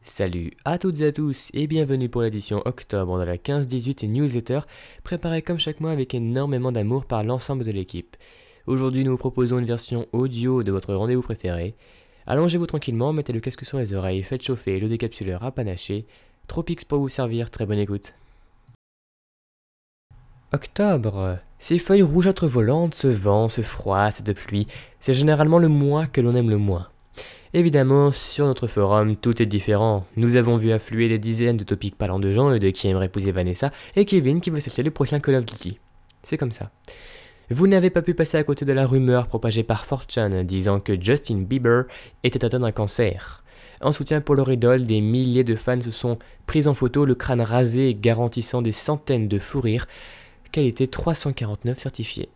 Salut à toutes et à tous et bienvenue pour l'édition octobre de la 15-18 newsletter, préparée comme chaque mois avec énormément d'amour par l'ensemble de l'équipe. Aujourd'hui nous vous proposons une version audio de votre rendez-vous préféré. Allongez-vous tranquillement, mettez le casque sur les oreilles, faites chauffer le décapsuleur à panacher. Tropix pour vous servir, très bonne écoute. Octobre, ces feuilles rougeâtres volantes, ce vent, ce froid, cette pluie, c'est généralement le mois que l'on aime le moins. Évidemment, sur notre forum, tout est différent. Nous avons vu affluer des dizaines de topics parlant de gens et de qui aimerait épouser Vanessa, et Kevin qui veut s'acheter le prochain Call of Duty. C'est comme ça. Vous n'avez pas pu passer à côté de la rumeur propagée par 4chan disant que Justin Bieber était atteint d'un cancer. En soutien pour leur idole, des milliers de fans se sont pris en photo le crâne rasé garantissant des centaines de fous rires, qualité 349 certifié.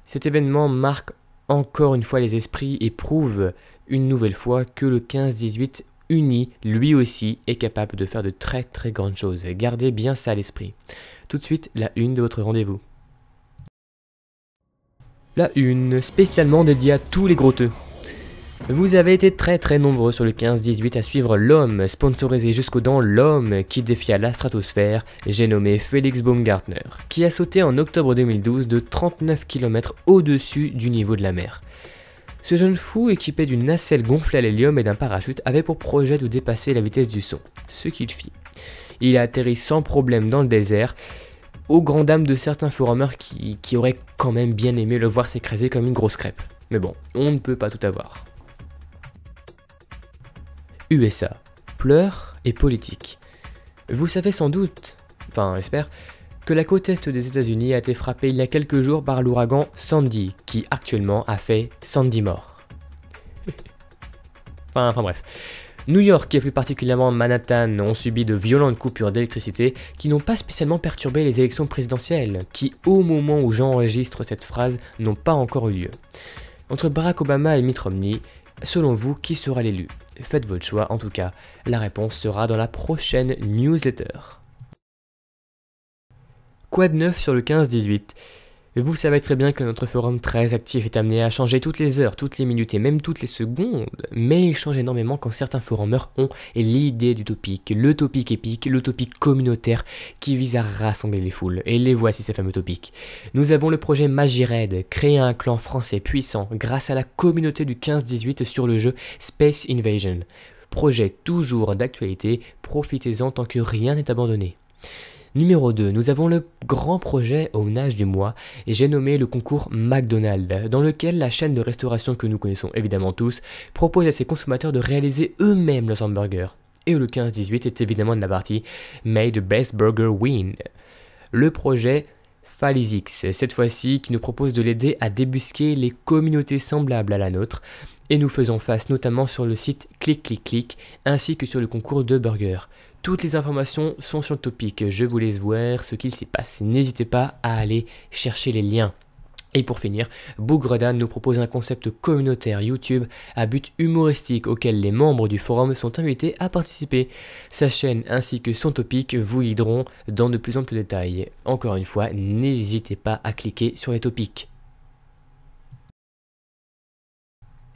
Cet événement marque encore une fois les esprits et prouve une nouvelle fois que le 15-18 uni, lui aussi, est capable de faire de très très grandes choses. Gardez bien ça à l'esprit. Tout de suite, la une de votre rendez-vous. La une, spécialement dédiée à tous les grotteux. Vous avez été très très nombreux sur le 15-18 à suivre l'homme, sponsorisé jusqu'aux dents, l'homme qui défia la stratosphère, j'ai nommé Felix Baumgartner, qui a sauté en octobre 2012 de 39 km au-dessus du niveau de la mer. Ce jeune fou, équipé d'une nacelle gonflée à l'hélium et d'un parachute, avait pour projet de dépasser la vitesse du son, ce qu'il fit. Il a atterri sans problème dans le désert, aux grandes dames de certains forumers qui auraient quand même bien aimé le voir s'écraser comme une grosse crêpe. Mais bon, on ne peut pas tout avoir. USA, pleurs et politique. Vous savez sans doute, enfin j'espère, que la côte est des États-Unis a été frappée il y a quelques jours par l'ouragan Sandy, qui actuellement a fait 110 morts. enfin bref. New York et plus particulièrement Manhattan ont subi de violentes coupures d'électricité qui n'ont pas spécialement perturbé les élections présidentielles, qui au moment où j'enregistre cette phrase n'ont pas encore eu lieu. Entre Barack Obama et Mitt Romney, selon vous, qui sera l'élu? Faites votre choix, en tout cas, la réponse sera dans la prochaine newsletter. Quoi de neuf sur le 15-18? Vous savez très bien que notre forum très actif est amené à changer toutes les heures, toutes les minutes et même toutes les secondes, mais il change énormément quand certains forumers ont l'idée du topic, le topic épique, le topic communautaire qui vise à rassembler les foules, et les voici ces fameux topics. Nous avons le projet Magired, créer un clan français puissant grâce à la communauté du 15-18 sur le jeu Space Invasion. Projet toujours d'actualité, profitez-en tant que rien n'est abandonné. Numéro 2, nous avons le grand projet au ménage du mois et j'ai nommé le concours McDonald's, dans lequel la chaîne de restauration que nous connaissons évidemment tous propose à ses consommateurs de réaliser eux-mêmes leurs hamburgers. Et le 15-18 est évidemment de la partie May the best burger win. Le projet Falizix, cette fois-ci qui nous propose de l'aider à débusquer les communautés semblables à la nôtre et nous faisons face notamment sur le site Click ainsi que sur le concours de burgers. Toutes les informations sont sur le topic, je vous laisse voir ce qu'il s'y passe, n'hésitez pas à aller chercher les liens. Et pour finir, Bougredan nous propose un concept communautaire YouTube à but humoristique auquel les membres du forum sont invités à participer. Sa chaîne ainsi que son topic vous guideront dans de plus amples détails. Encore une fois, n'hésitez pas à cliquer sur les topics.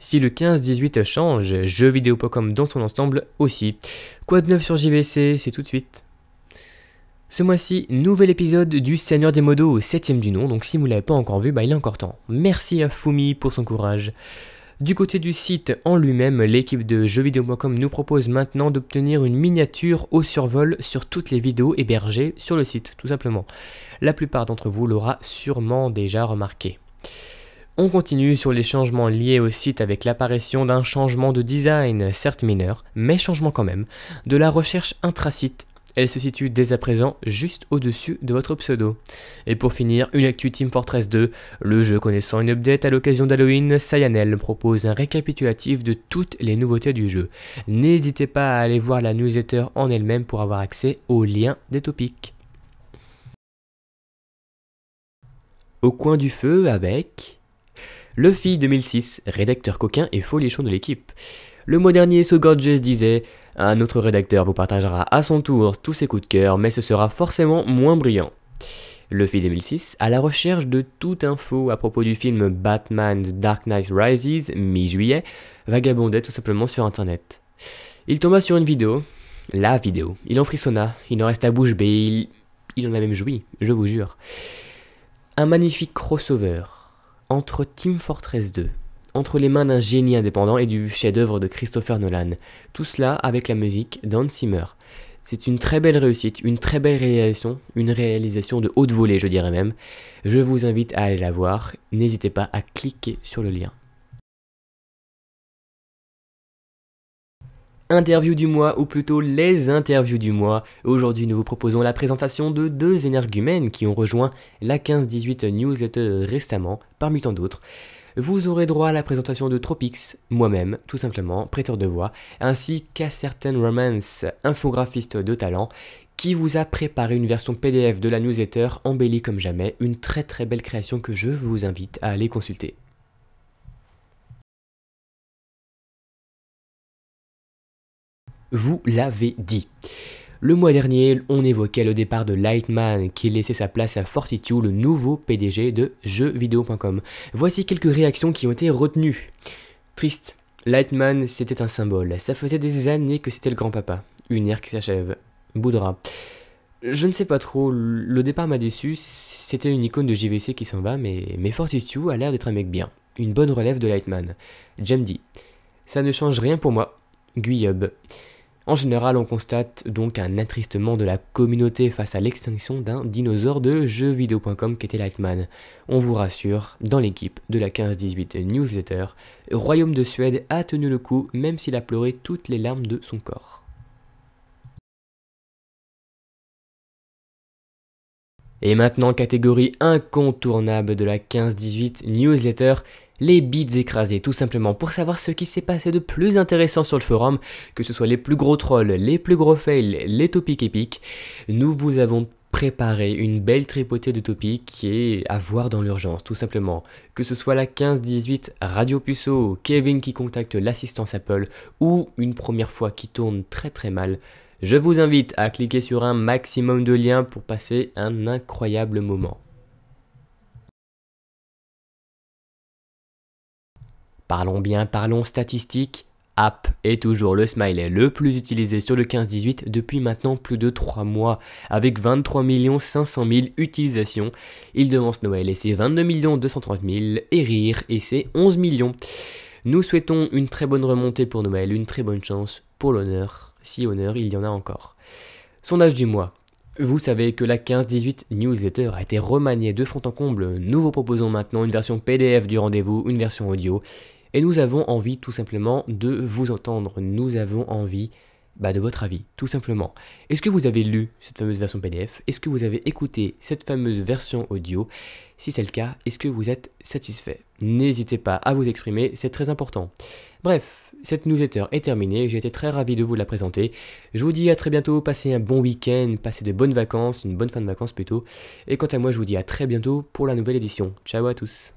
Si le 15-18 change, jeuxvideo.com dans son ensemble aussi. Quoi de neuf sur JVC, c'est tout de suite. Ce mois-ci, nouvel épisode du Seigneur des Modos, 7ème du nom, donc si vous ne l'avez pas encore vu, il est encore temps. Merci à Fumi pour son courage. Du côté du site en lui-même, l'équipe de jeuxvideo.com nous propose maintenant d'obtenir une miniature au survol sur toutes les vidéos hébergées sur le site, tout simplement. La plupart d'entre vous l'aura sûrement déjà remarqué. On continue sur les changements liés au site avec l'apparition d'un changement de design, certes mineur, mais changement quand même, de la recherche intrasite. Elle se situe dès à présent juste au-dessus de votre pseudo. Et pour finir, une actu Team Fortress 2, le jeu connaissant une update à l'occasion d'Halloween, Cyanel propose un récapitulatif de toutes les nouveautés du jeu. N'hésitez pas à aller voir la newsletter en elle-même pour avoir accès aux liens des topics. Au coin du feu avec Luffy 2006, rédacteur coquin et folichon de l'équipe. Le mois dernier, SoGorgeous disait « Un autre rédacteur vous partagera à son tour tous ses coups de cœur, mais ce sera forcément moins brillant. » Luffy 2006, à la recherche de toute info à propos du film Batman The Dark Knight Rises, mi-juillet, vagabondait tout simplement sur internet. Il tomba sur une vidéo La vidéo. Il en frissonna, il en resta bouche bée, il en a même joui, je vous jure. Un magnifique crossover entre Team Fortress 2, entre les mains d'un génie indépendant et du chef-d'œuvre de Christopher Nolan. Tout cela avec la musique d'Hans Zimmer. C'est une très belle réussite, une très belle réalisation, une réalisation de haute volée, je dirais même. Je vous invite à aller la voir, n'hésitez pas à cliquer sur le lien. Interview du mois, ou plutôt les interviews du mois. Aujourd'hui, nous vous proposons la présentation de deux énergumènes qui ont rejoint la 15-18 newsletter récemment, parmi tant d'autres. Vous aurez droit à la présentation de Tropix, moi-même, tout simplement, prêteur de voix, ainsi qu'à certaines romances infographistes de talent, qui vous a préparé une version PDF de la newsletter embellie comme jamais, une très très belle création que je vous invite à aller consulter. Vous l'avez dit. Le mois dernier, on évoquait le départ de Lightman qui laissait sa place à Fortitude, le nouveau PDG de jeuxvideo.com. Voici quelques réactions qui ont été retenues. Triste. Lightman, c'était un symbole. Ça faisait des années que c'était le grand-papa. Une ère qui s'achève. Boudra. Je ne sais pas trop, le départ m'a déçu, c'était une icône de JVC qui s'en va, mais Fortitude a l'air d'être un mec bien. Une bonne relève de Lightman. Jamdi. Ça ne change rien pour moi. Guyub. En général, on constate donc un attristement de la communauté face à l'extinction d'un dinosaure de jeuxvideo.com qui était Lightman. On vous rassure, dans l'équipe de la 15-18 newsletter, Royaume de Suède a tenu le coup même s'il a pleuré toutes les larmes de son corps. Et maintenant, catégorie incontournable de la 15-18 newsletter, les bits écrasés, tout simplement pour savoir ce qui s'est passé de plus intéressant sur le forum, que ce soit les plus gros trolls, les plus gros fails, les topics épiques. Nous vous avons préparé une belle tripotée de topics qui est à voir dans l'urgence, tout simplement. Que ce soit la 15-18 Radio Puceau, Kevin qui contacte l'assistance Apple, ou une première fois qui tourne très très mal. Je vous invite à cliquer sur un maximum de liens pour passer un incroyable moment. Parlons bien, parlons statistiques. App est toujours le smiley le plus utilisé sur le 15-18 depuis maintenant plus de 3 mois, avec 23 500 000 utilisations. Il devance Noël et ses 22 230 000, et Rire et ses 11 millions. Nous souhaitons une très bonne remontée pour Noël, une très bonne chance pour l'honneur, si honneur il y en a encore. Sondage du mois. Vous savez que la 15-18 newsletter a été remaniée de fond en comble. Nous vous proposons maintenant une version PDF du rendez-vous, une version audio. Et nous avons envie tout simplement de vous entendre. Nous avons envie de votre avis, tout simplement. Est-ce que vous avez lu cette fameuse version PDF? Est-ce que vous avez écouté cette fameuse version audio? Si c'est le cas, est-ce que vous êtes satisfait? N'hésitez pas à vous exprimer, c'est très important. Bref, cette newsletter est terminée, j'ai été très ravi de vous la présenter. Je vous dis à très bientôt, passez un bon week-end, passez de bonnes vacances, une bonne fin de vacances plutôt. Et quant à moi, je vous dis à très bientôt pour la nouvelle édition. Ciao à tous.